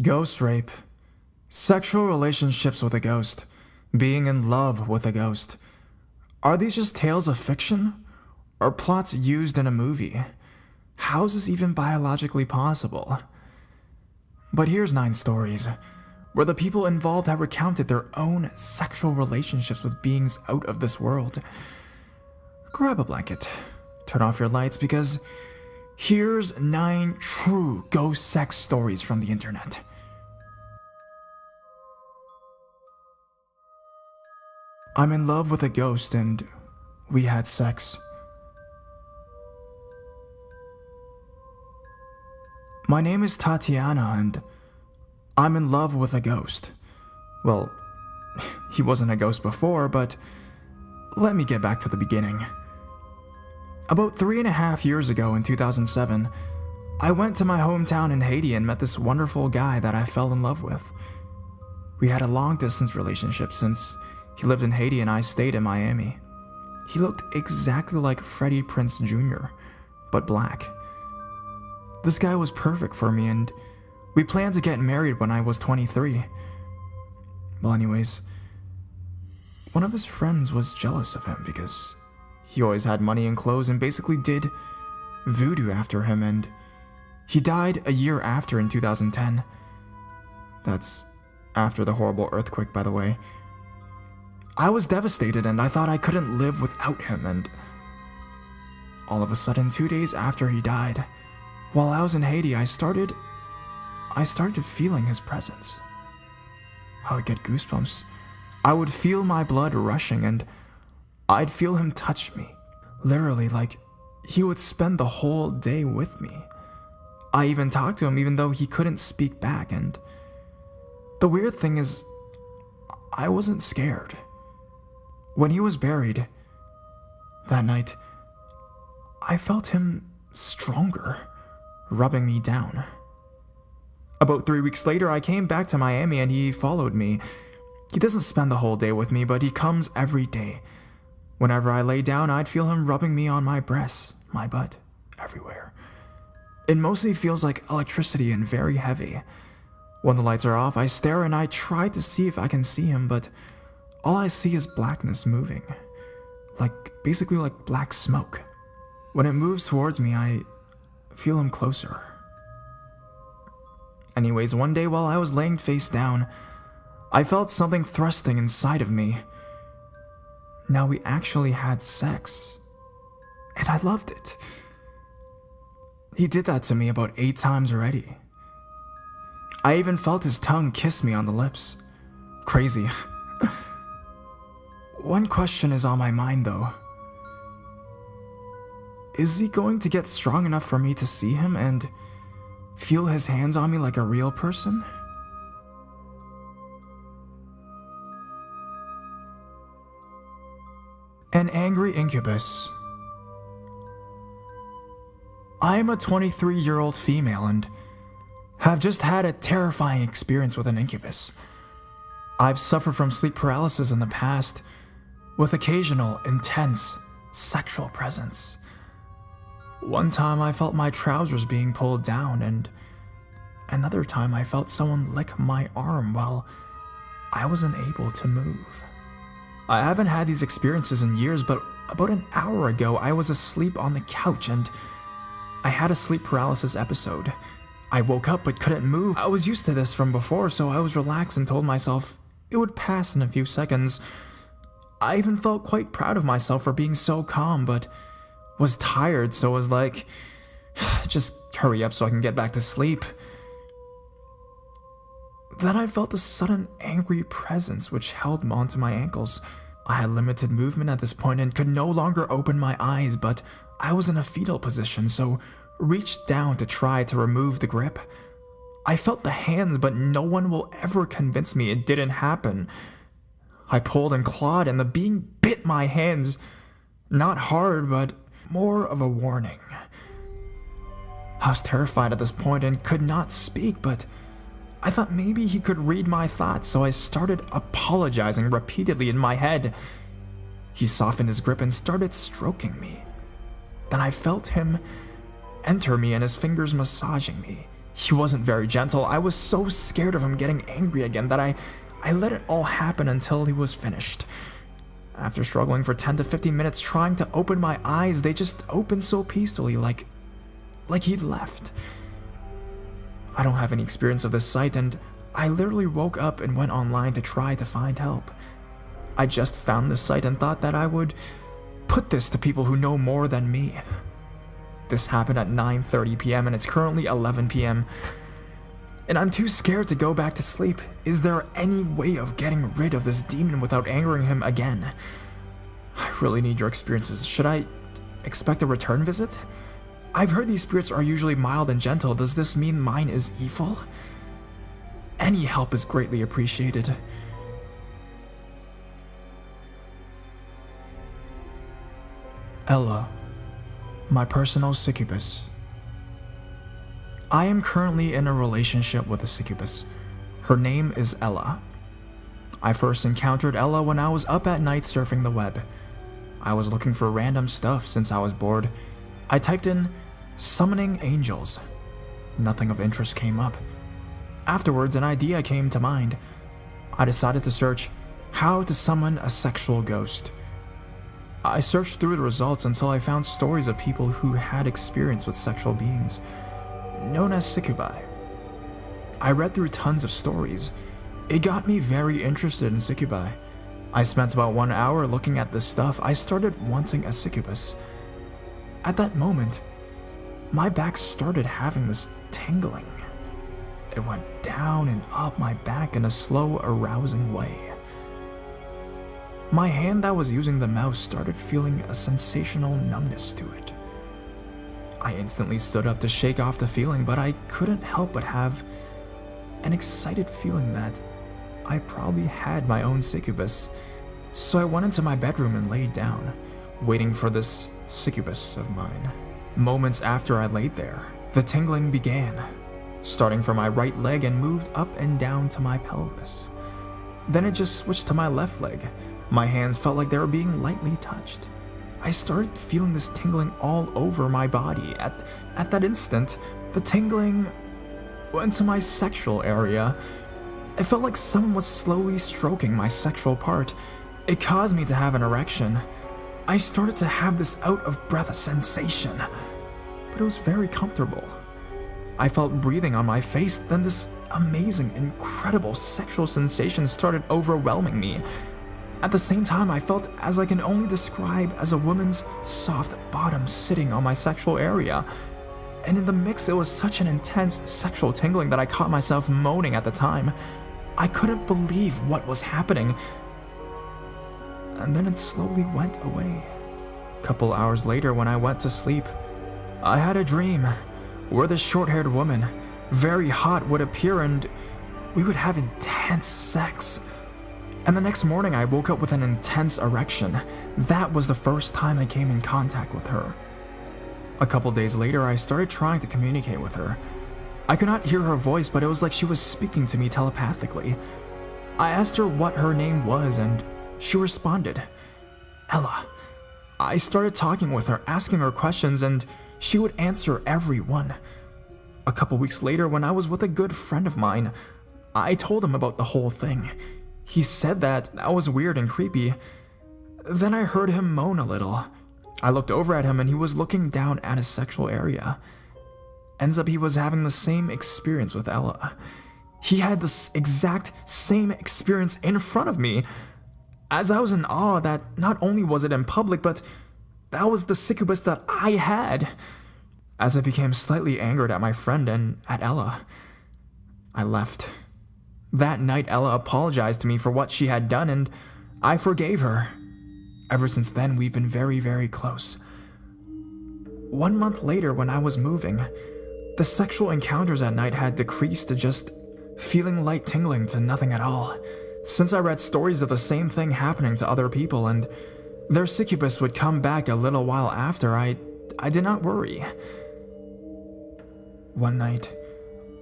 Ghost rape. Sexual relationships with a ghost. Being in love with a ghost. Are these just tales of fiction? Or plots used in a movie? How is this even biologically possible? But here's 9 stories, where the people involved have recounted their own sexual relationships with beings out of this world. Grab a blanket, turn off your lights, because here's 9 true ghost sex stories from the internet. I'm in love with a ghost and we had sex. My name is Tatiana and I'm in love with a ghost. Well, he wasn't a ghost before, but let me get back to the beginning. About 3.5 years ago in 2007, I went to my hometown in Haiti and met this wonderful guy that I fell in love with. We had a long-distance relationship since he lived in Haiti and I stayed in Miami. He looked exactly like Freddie Prinze Jr., but black. This guy was perfect for me and we planned to get married when I was 23. Well, anyways, one of his friends was jealous of him because he always had money and clothes and basically did voodoo after him, and he died a year after in 2010. That's after the horrible earthquake, by the way. I was devastated and I thought I couldn't live without him, and all of a sudden, 2 days after he died, while I was in Haiti, I started feeling his presence. I would get goosebumps. I would feel my blood rushing and I'd feel him touch me. Literally, like he would spend the whole day with me. I even talked to him even though he couldn't speak back, and the weird thing is, I wasn't scared. When he was buried that night, I felt him stronger, rubbing me down. About 3 weeks later, I came back to Miami and he followed me. He doesn't spend the whole day with me, but he comes every day. Whenever I lay down, I'd feel him rubbing me on my breasts, my butt, everywhere. It mostly feels like electricity and very heavy. When the lights are off, I stare and I try to see if I can see him, but all I see is blackness moving. Basically like black smoke. When it moves towards me, I feel him closer. Anyways, one day while I was laying face down, I felt something thrusting inside of me. Now we actually had sex, and I loved it. He did that to me about 8 times already. I even felt his tongue kiss me on the lips. Crazy. One question is on my mind though. Is he going to get strong enough for me to see him and feel his hands on me like a real person? An angry incubus. I am a 23-year-old female and have just had a terrifying experience with an incubus. I've suffered from sleep paralysis in the past, with occasional, intense, sexual presence. One time I felt my trousers being pulled down, and another time I felt someone lick my arm while I wasn't able to move. I haven't had these experiences in years, but about an hour ago I was asleep on the couch and I had a sleep paralysis episode. I woke up but couldn't move. I was used to this from before, so I was relaxed and told myself it would pass in a few seconds. I even felt quite proud of myself for being so calm, but was tired, so was like, just hurry up so I can get back to sleep. Then I felt a sudden angry presence which held onto my ankles. I had limited movement at this point and could no longer open my eyes, but I was in a fetal position, so reached down to try to remove the grip. I felt the hands, but no one will ever convince me it didn't happen. I pulled and clawed, and the being bit my hands. Not hard, but more of a warning. I was terrified at this point and could not speak, but I thought maybe he could read my thoughts, so I started apologizing repeatedly in my head. He softened his grip and started stroking me. Then I felt him enter me and his fingers massaging me. He wasn't very gentle. I was so scared of him getting angry again that I let it all happen until he was finished. After struggling for 10 to 15 minutes trying to open my eyes, they just opened so peacefully, like he'd left. I don't have any experience of this site, and I literally woke up and went online to try to find help. I just found this site and thought that I would put this to people who know more than me. This happened at 9:30 p.m. and it's currently 11 p.m. And I'm too scared to go back to sleep. Is there any way of getting rid of this demon without angering him again? I really need your experiences. Should I expect a return visit? I've heard these spirits are usually mild and gentle. Does this mean mine is evil? Any help is greatly appreciated. Ella, my personal succubus. I am currently in a relationship with a succubus. Her name is Ella. I first encountered Ella when I was up at night surfing the web. I was looking for random stuff since I was bored. I typed in summoning angels. Nothing of interest came up. Afterwards, an idea came to mind. I decided to search how to summon a sexual ghost. I searched through the results until I found stories of people who had experience with sexual beings, known as succubi. I read through tons of stories. It got me very interested in succubi. I spent about 1 hour looking at this stuff. I started wanting a succubus. At that moment, my back started having this tingling. It went down and up my back in a slow, arousing way. My hand that was using the mouse started feeling a sensational numbness to it. I instantly stood up to shake off the feeling, but I couldn't help but have an excited feeling that I probably had my own succubus. So I went into my bedroom and laid down, waiting for this succubus of mine. Moments after I laid there, the tingling began, starting from my right leg and moved up and down to my pelvis. Then it just switched to my left leg. My hands felt like they were being lightly touched. I started feeling this tingling all over my body. At that instant, the tingling went to my sexual area. It felt like someone was slowly stroking my sexual part. It caused me to have an erection. I started to have this out-of-breath sensation, but it was very comfortable. I felt breathing on my face, then this amazing, incredible sexual sensation started overwhelming me. At the same time, I felt as I can only describe as a woman's soft bottom sitting on my sexual area. And in the mix, it was such an intense sexual tingling that I caught myself moaning at the time. I couldn't believe what was happening. And then it slowly went away. A couple hours later, when I went to sleep, I had a dream where this short-haired woman, very hot, would appear and we would have intense sex. And the next morning I woke up with an intense erection. That was the first time I came in contact with her. A couple days later, I started trying to communicate with her. I could not hear her voice, but it was like she was speaking to me telepathically. I asked her what her name was, and she responded, Ella. I started talking with her, asking her questions, and she would answer every one. A couple weeks later, when I was with a good friend of mine, I told him about the whole thing. He said that was weird and creepy. Then I heard him moan a little. I looked over at him and he was looking down at his sexual area. Ends up he was having the same experience with Ella. He had this exact same experience in front of me. As I was in awe that not only was it in public, but that was the succubus that I had. As I became slightly angered at my friend and at Ella, I left. That night, Ella apologized to me for what she had done, and I forgave her. Ever since then, we've been very, very close. 1 month later, when I was moving, the sexual encounters at night had decreased to just feeling light tingling to nothing at all. Since I read stories of the same thing happening to other people, and their succubus would come back a little while after, I did not worry. One night,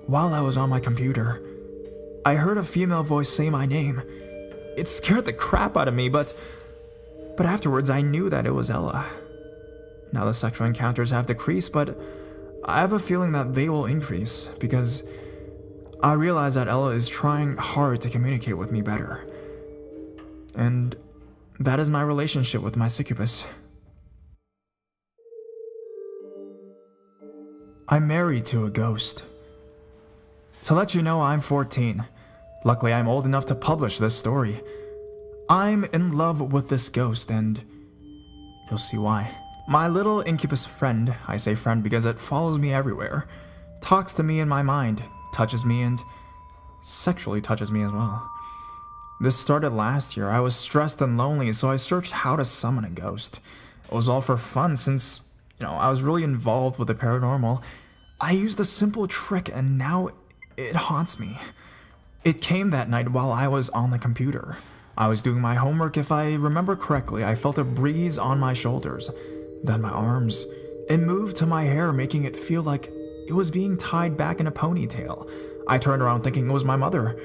while I was on my computer, I heard a female voice say my name. It scared the crap out of me, but afterwards I knew that it was Ella. Now the sexual encounters have decreased, but I have a feeling that they will increase because I realize that Ella is trying hard to communicate with me better. And that is my relationship with my succubus. I'm married to a ghost. To let you know, I'm 14. Luckily, I'm old enough to publish this story. I'm in love with this ghost, and you'll see why. My little incubus friend, I say friend because it follows me everywhere, talks to me in my mind, touches me, and sexually touches me as well. This started last year. I was stressed and lonely, so I searched how to summon a ghost. It was all for fun since, I was really involved with the paranormal. I used a simple trick, and now it haunts me. It came that night while I was on the computer. I was doing my homework. If I remember correctly, I felt a breeze on my shoulders, then my arms. It moved to my hair, making it feel like it was being tied back in a ponytail. I turned around thinking it was my mother,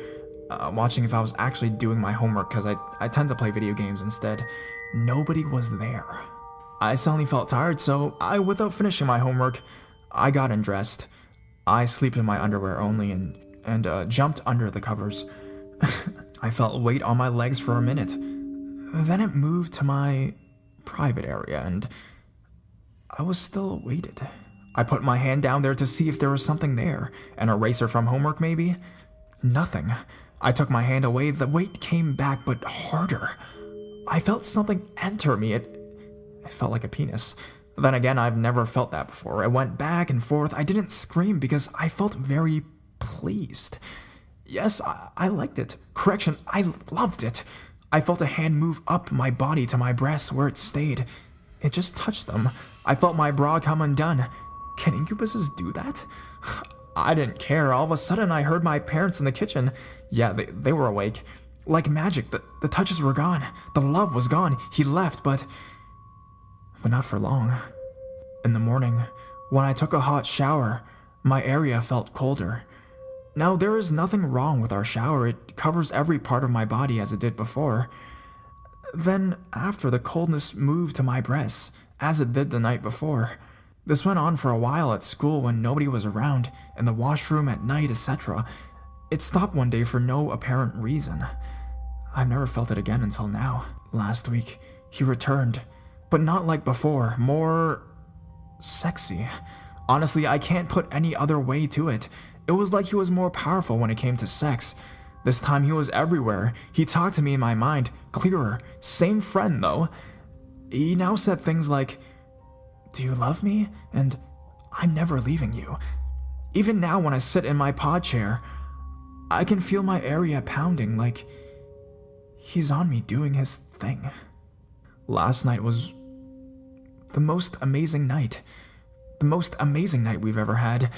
watching if I was actually doing my homework because I tend to play video games instead. Nobody was there. I suddenly felt tired, so without finishing my homework, I got undressed. I slept in my underwear only and jumped under the covers. I felt weight on my legs for a minute. Then it moved to my private area, and I was still weighted. I put my hand down there to see if there was something there. An eraser from homework, maybe? Nothing. I took my hand away. The weight came back, but harder. I felt something enter me. It felt like a penis. Then again, I've never felt that before. It went back and forth. I didn't scream because I felt very pleased. Yes, I liked it. Correction, I loved it. I felt a hand move up my body to my breasts where it stayed. It just touched them. I felt my bra come undone. Can incubuses do that? I didn't care. All of a sudden, I heard my parents in the kitchen. Yeah, they were awake. Like magic, the touches were gone. The love was gone. He left, but not for long. In the morning, when I took a hot shower, my area felt colder. Now, there is nothing wrong with our shower. It covers every part of my body as it did before. Then, after, the coldness moved to my breasts, as it did the night before. This went on for a while at school when nobody was around, in the washroom at night, etc. It stopped one day for no apparent reason. I've never felt it again until now. Last week, he returned, but not like before, more sexy. Honestly, I can't put any other way to it. It was like he was more powerful when it came to sex. This time he was everywhere. He talked to me in my mind, clearer. Same friend, though. He now said things like, "Do you love me?" and "I'm never leaving you." Even now when I sit in my pod chair, I can feel my area pounding like he's on me doing his thing. Last night was the most amazing night. The most amazing night we've ever had.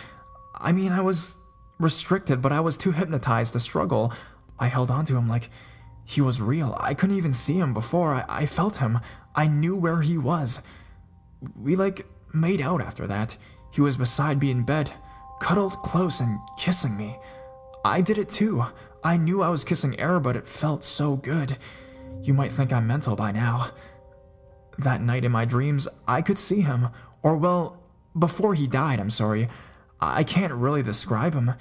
I mean, I was restricted, but I was too hypnotized to struggle. I held on to him like he was real. I couldn't even see him before. I felt him. I knew where he was. We made out after that. He was beside me in bed, cuddled close and kissing me. I did it too. I knew I was kissing air, but it felt so good. You might think I'm mental by now. That night in my dreams, I could see him, or well, before he died, I'm sorry. I can't really describe him,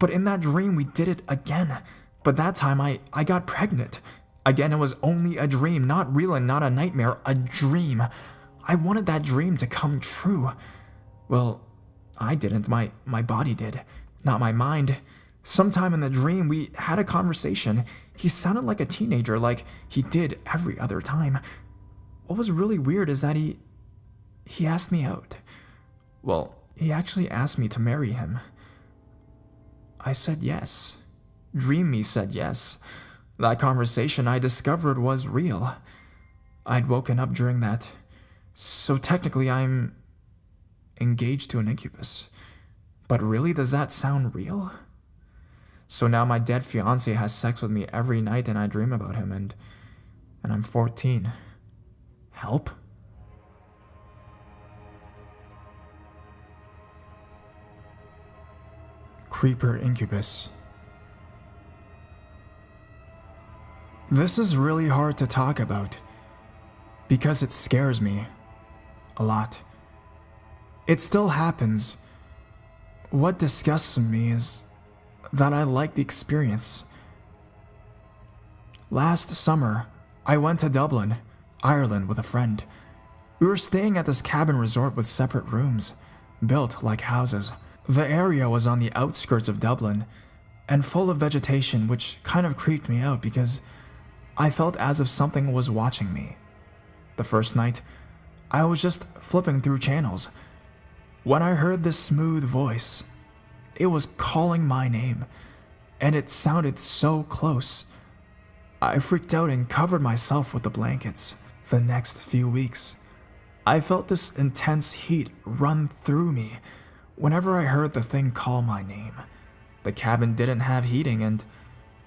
but in that dream we did it again. But that time I got pregnant. Again, it was only a dream, not real and not a nightmare, a dream. I wanted that dream to come true. Well, I didn't, my body did, not my mind. Sometime in the dream we had a conversation. He sounded like a teenager, like he did every other time. What was really weird is that he asked me out. Well, he actually asked me to marry him. I said yes. Dream me said yes. That conversation I discovered was real. I'd woken up during that. So technically I'm engaged to an incubus. But really, does that sound real? So now my dead fiancé has sex with me every night and I dream about him and I'm 14. Help? Creeper incubus. This is really hard to talk about because it scares me a lot. It still happens, what disgusts me is that I like the experience. Last summer, I went to Dublin, Ireland with a friend. We were staying at this cabin resort with separate rooms, built like houses. The area was on the outskirts of Dublin and full of vegetation, which kind of creeped me out because I felt as if something was watching me. The first night, I was just flipping through channels when I heard this smooth voice. It was calling my name, and it sounded so close. I freaked out and covered myself with the blankets. The next few weeks, I felt this intense heat run through me whenever I heard the thing call my name. The cabin didn't have heating, and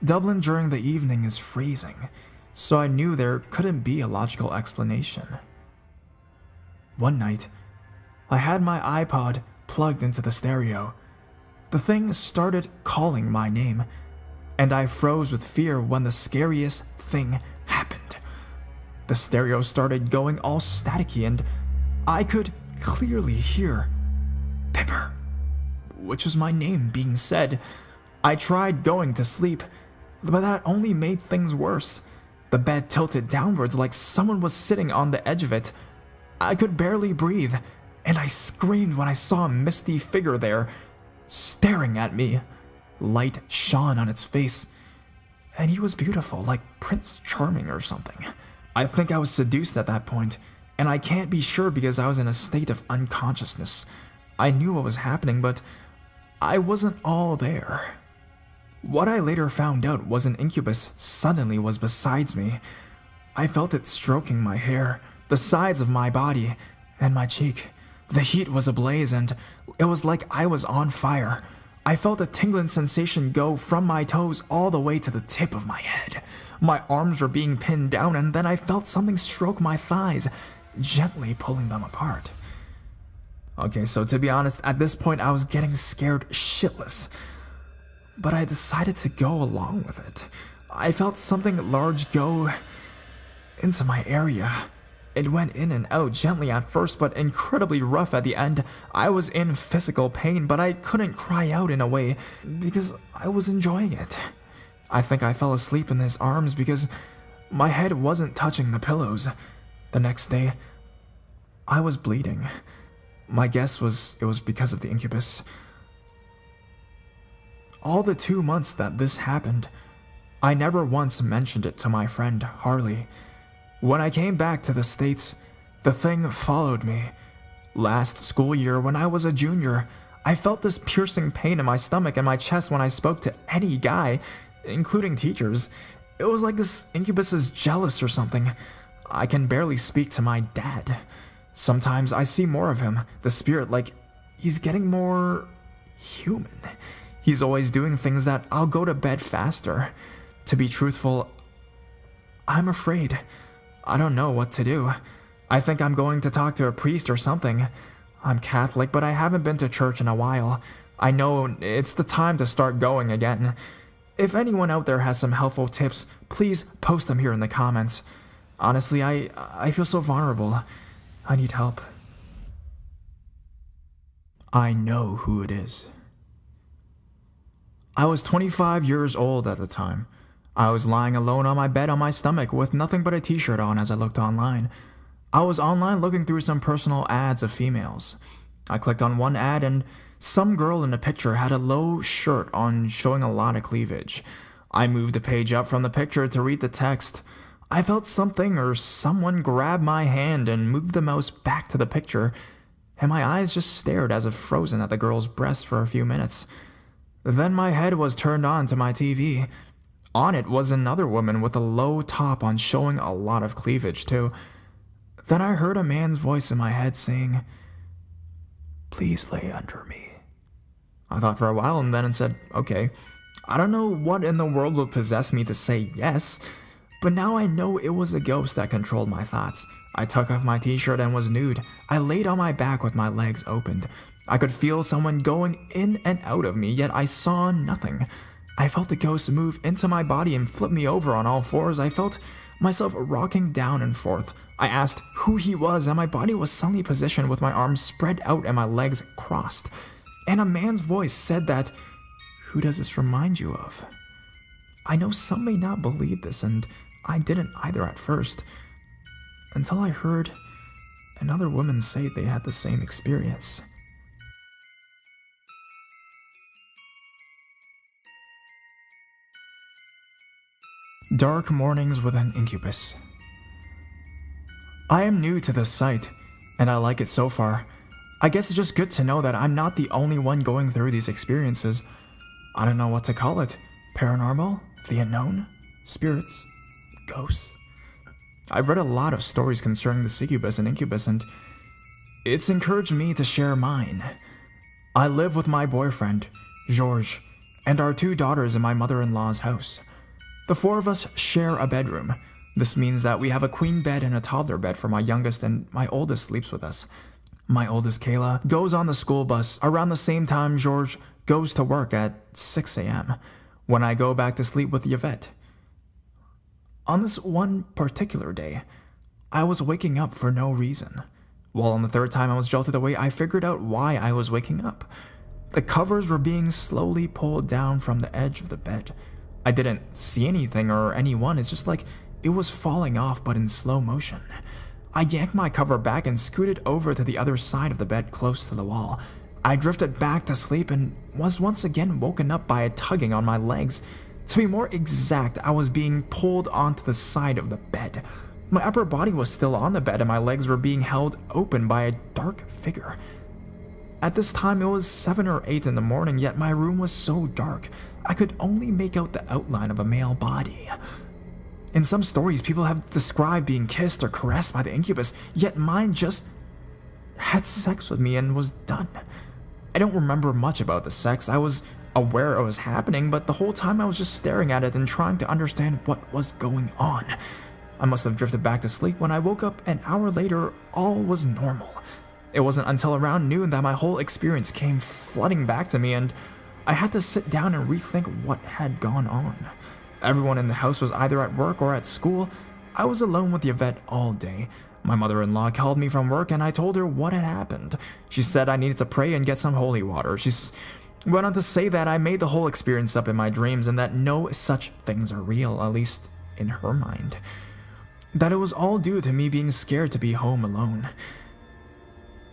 Dublin during the evening is freezing, so I knew there couldn't be a logical explanation. One night, I had my iPod plugged into the stereo. The thing started calling my name, and I froze with fear when the scariest thing happened. The stereo started going all staticky, and I could clearly hear Pipper, which was my name being said. I tried going to sleep, but that only made things worse. The bed tilted downwards like someone was sitting on the edge of it. I could barely breathe, and I screamed when I saw a misty figure there, staring at me. Light shone on its face, and he was beautiful, like Prince Charming or something. I think I was seduced at that point, and I can't be sure because I was in a state of unconsciousness. I knew what was happening, but I wasn't all there. What I later found out was an incubus suddenly was beside me. I felt it stroking my hair, the sides of my body, and my cheek. The heat was ablaze, and it was like I was on fire. I felt a tingling sensation go from my toes all the way to the tip of my head. My arms were being pinned down, and then I felt something stroke my thighs, gently pulling them apart. Okay, so to be honest, at this point I was getting scared shitless, but I decided to go along with it. I felt something large go into my area. It went in and out gently at first, but incredibly rough at the end. I was in physical pain, but I couldn't cry out in a way because I was enjoying it. I think I fell asleep in his arms because my head wasn't touching the pillows. The next day, I was bleeding. My guess was it was because of the incubus. All the 2 months that this happened, I never once mentioned it to my friend Harley. When I came back to the States, the thing followed me. Last school year, when I was a junior, I felt this piercing pain in my stomach and my chest when I spoke to any guy, including teachers. It was like this incubus is jealous or something. I can barely speak to my dad. Sometimes I see more of him, the spirit, like he's getting more human. He's always doing things that I'll go to bed faster. To be truthful, I'm afraid. I don't know what to do. I think I'm going to talk to a priest or something. I'm Catholic, but I haven't been to church in a while. I know it's the time to start going again. If anyone out there has some helpful tips, please post them here in the comments. Honestly, I feel so vulnerable. I need help. I know who it is. I was 25 years old at the time. I was lying alone on my bed on my stomach with nothing but a t-shirt on as I looked online. I was online looking through some personal ads of females. I clicked on one ad and some girl in the picture had a low shirt on showing a lot of cleavage. I moved the page up from the picture to read the text. I felt something or someone grab my hand and move the mouse back to the picture, and my eyes just stared as if frozen at the girl's breast for a few minutes. Then my head was turned on to my TV. On it was another woman with a low top on showing a lot of cleavage too. Then I heard a man's voice in my head saying, "Please lay under me." I thought for a while and then said, okay. I don't know what in the world would possess me to say yes, but now I know it was a ghost that controlled my thoughts. I took off my t-shirt and was nude. I laid on my back with my legs opened. I could feel someone going in and out of me, yet I saw nothing. I felt the ghost move into my body and flip me over on all fours. I felt myself rocking down and forth. I asked who he was, and my body was suddenly positioned with my arms spread out and my legs crossed. and a man's voice said that, "Who does this remind you of?" I know some may not believe this, and I didn't either at first, until I heard another woman say they had the same experience. Dark mornings with an incubus. I am new to this site, and I like it so far. I guess it's just good to know that I'm not the only one going through these experiences. I don't know what to call it. Paranormal? The unknown? Spirits? Ghosts? I've read a lot of stories concerning the succubus and incubus, and it's encouraged me to share mine. I live with my boyfriend, George, and our 2 daughters in my mother-in-law's house. The 4 of us share a bedroom. This means that we have a queen bed and a toddler bed for my youngest, and my oldest sleeps with us. My oldest, Kayla, goes on the school bus around the same time George goes to work at 6 a.m., when I go back to sleep with Yvette. On this one particular day, I was waking up for no reason. Well, on the 3rd time I was jolted awake, I figured out why I was waking up. The covers were being slowly pulled down from the edge of the bed. I didn't see anything or anyone, it's just like it was falling off but in slow motion. I yanked my cover back and scooted over to the other side of the bed close to the wall. I drifted back to sleep and was once again woken up by a tugging on my legs. To be more exact, I was being pulled onto the side of the bed. My upper body was still on the bed and my legs were being held open by a dark figure. At this time, it was 7 or 8 in the morning, yet my room was so dark, I could only make out the outline of a male body. In some stories, people have described being kissed or caressed by the incubus, yet mine just had sex with me and was done. I don't remember much about the sex. I was aware it was happening, but the whole time I was just staring at it and trying to understand what was going on. I must have drifted back to sleep. When I woke up an hour later, all was normal. It wasn't until around noon that my whole experience came flooding back to me, and I had to sit down and rethink what had gone on. Everyone in the house was either at work or at school. I was alone with Yvette all day. My mother-in-law called me from work and I told her what had happened. She said I needed to pray and get some holy water. She went on to say that I made the whole experience up in my dreams and that no such things are real, at least in her mind. That it was all due to me being scared to be home alone.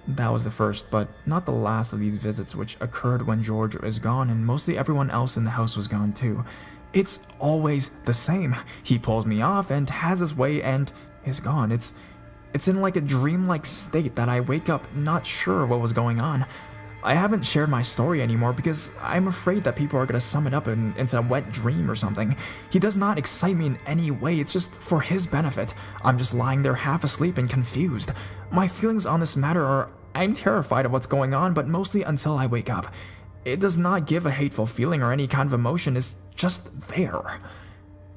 That was the first, but not the last of these visits, which occurred when George is gone and mostly everyone else in the house was gone too. It's always the same. He pulls me off and has his way and is gone. It's in like a dreamlike state that I wake up not sure what was going on. I haven't shared my story anymore because I'm afraid that people are going to sum it up into a wet dream or something. He does not excite me in any way, it's just for his benefit. I'm just lying there half asleep and confused. My feelings on this matter are I'm terrified of what's going on, but mostly until I wake up. It does not give a hateful feeling or any kind of emotion, it's just there.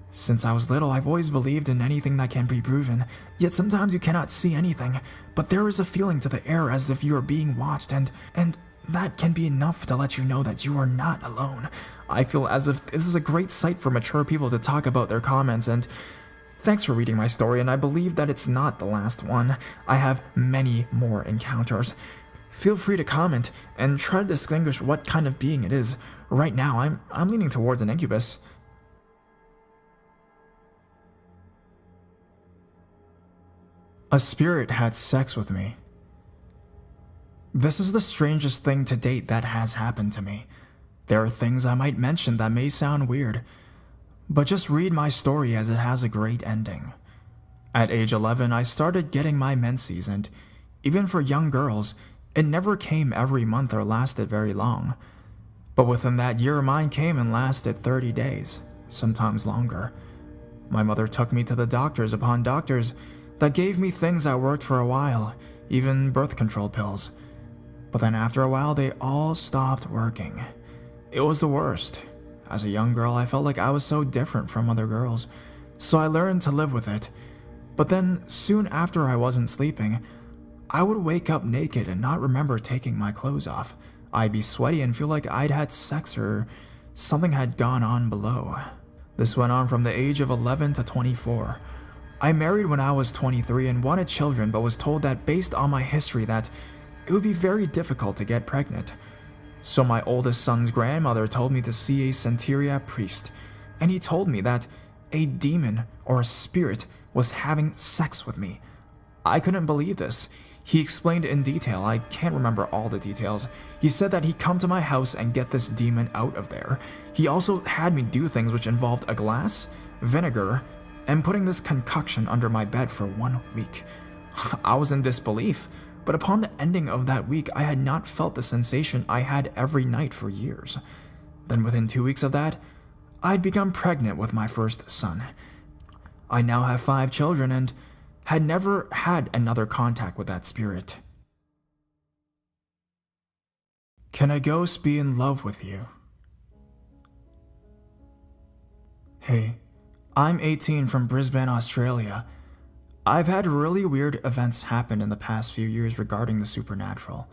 Since I was little, I've always believed in anything that can be proven, yet sometimes you cannot see anything, but there is a feeling to the air as if you are being watched, and that can be enough to let you know that you are not alone. I feel as if this is a great site for mature people to talk about their comments, and thanks for reading my story, and I believe that it's not the last one. I have many more encounters. Feel free to comment and try to distinguish what kind of being it is. Right now, I'm leaning towards an incubus. A spirit had sex with me. This is the strangest thing to date that has happened to me. There are things I might mention that may sound weird, but just read my story as it has a great ending. At age 11, I started getting my menses, and even for young girls, it never came every month or lasted very long. But within that year, mine came and lasted 30 days, sometimes longer. My mother took me to the doctors upon doctors that gave me things that worked for a while, even birth control pills. But then after a while, they all stopped working. It was the worst. As a young girl, I felt like I was so different from other girls, so I learned to live with it. But then, soon after I wasn't sleeping, I would wake up naked and not remember taking my clothes off. I'd be sweaty and feel like I'd had sex or something had gone on below. This went on from the age of 11 to 24. I married when I was 23 and wanted children, but was told that based on my history that it would be very difficult to get pregnant. So my oldest son's grandmother told me to see a Santeria priest, and he told me that a demon or a spirit was having sex with me. I couldn't believe this. He explained in detail. I can't remember all the details. He said that he'd come to my house and get this demon out of there. He also had me do things which involved a glass, vinegar, and putting this concoction under my bed for 1 week. I was in disbelief, but upon the ending of that week, I had not felt the sensation I had every night for years. Then within 2 weeks of that, I'd become pregnant with my first son. I now have 5 children and had never had another contact with that spirit. Can a ghost be in love with you? Hey, I'm 18 from Brisbane, Australia. I've had really weird events happen in the past few years regarding the supernatural.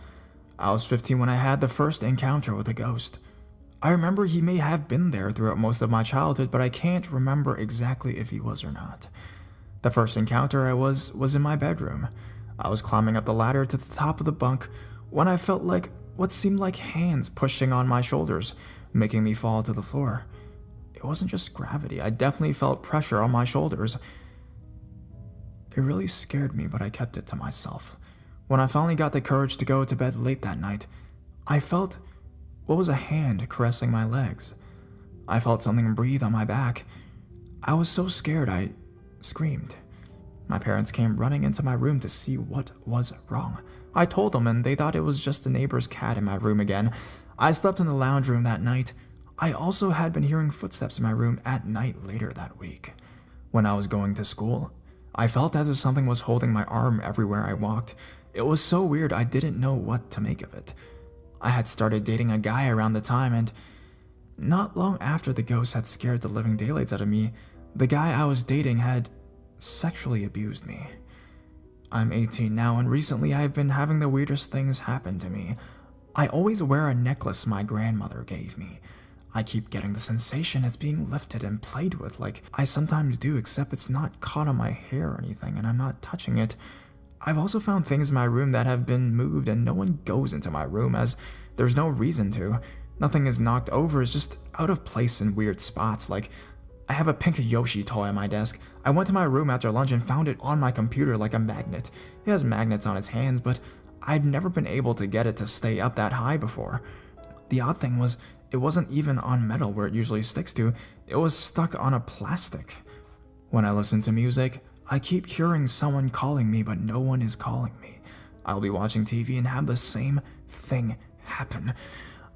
I was 15 when I had the first encounter with a ghost. I remember he may have been there throughout most of my childhood, but I can't remember exactly if he was or not. The first encounter I was in my bedroom. I was climbing up the ladder to the top of the bunk when I felt like what seemed like hands pushing on my shoulders, making me fall to the floor. It wasn't just gravity, I definitely felt pressure on my shoulders. It really scared me, but I kept it to myself. When I finally got the courage to go to bed late that night, I felt what was a hand caressing my legs. I felt something breathe on my back. I was so scared I screamed. My parents came running into my room to see what was wrong. I told them and they thought it was just the neighbor's cat in my room again. I slept in the lounge room that night. I also had been hearing footsteps in my room at night later that week. When I was going to school, I felt as if something was holding my arm everywhere I walked. It was so weird I didn't know what to make of it. I had started dating a guy around the time, and not long after the ghost had scared the living daylights out of me, the guy I was dating had sexually abused me. I'm 18 now, and recently I've been having the weirdest things happen to me. I always wear a necklace my grandmother gave me. I keep getting the sensation it's being lifted and played with like I sometimes do, except it's not caught on my hair or anything, and I'm not touching it. I've also found things in my room that have been moved, and no one goes into my room as there's no reason to. Nothing is knocked over, it's just out of place in weird spots, like I have a pink Yoshi toy on my desk. I went to my room after lunch and found it on my computer like a magnet. It has magnets on its hands, but I've never been able to get it to stay up that high before. The odd thing was, it wasn't even on metal where it usually sticks to, it was stuck on a plastic. When I listen to music, I keep hearing someone calling me, but no one is calling me. I'll be watching TV and have the same thing happen.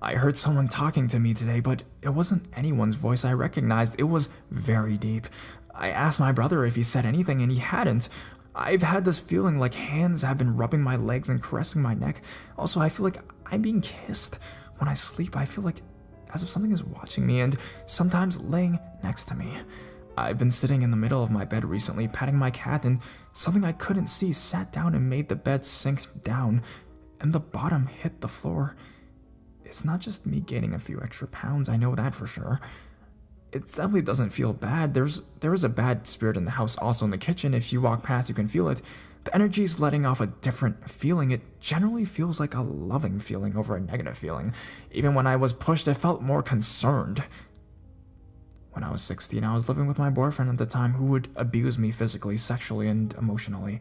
I heard someone talking to me today, but it wasn't anyone's voice I recognized. It was very deep. I asked my brother if he said anything, and he hadn't. I've had this feeling like hands have been rubbing my legs and caressing my neck. Also, I feel like I'm being kissed. When I sleep, I feel like as if something is watching me and sometimes laying next to me. I've been sitting in the middle of my bed recently, patting my cat, and something I couldn't see sat down and made the bed sink down, and the bottom hit the floor. It's not just me gaining a few extra pounds, I know that for sure. It definitely doesn't feel bad. There is a bad spirit in the house, also in the kitchen. If you walk past, you can feel it. The energy is letting off a different feeling. It generally feels like a loving feeling over a negative feeling. Even when I was pushed, I felt more concerned. When I was 16, I was living with my boyfriend at the time who would abuse me physically, sexually, and emotionally.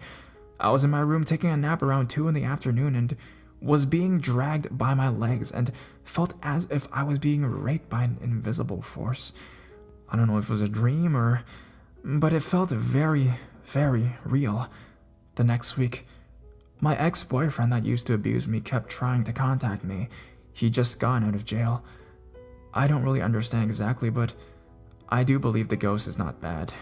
I was in my room taking a nap around 2 in the afternoon and was being dragged by my legs and felt as if I was being raped by an invisible force. I don't know if it was a dream but it felt very, very real. The next week, my ex-boyfriend that used to abuse me kept trying to contact me. He'd just gotten out of jail. I don't really understand exactly, but I do believe the ghost is not bad.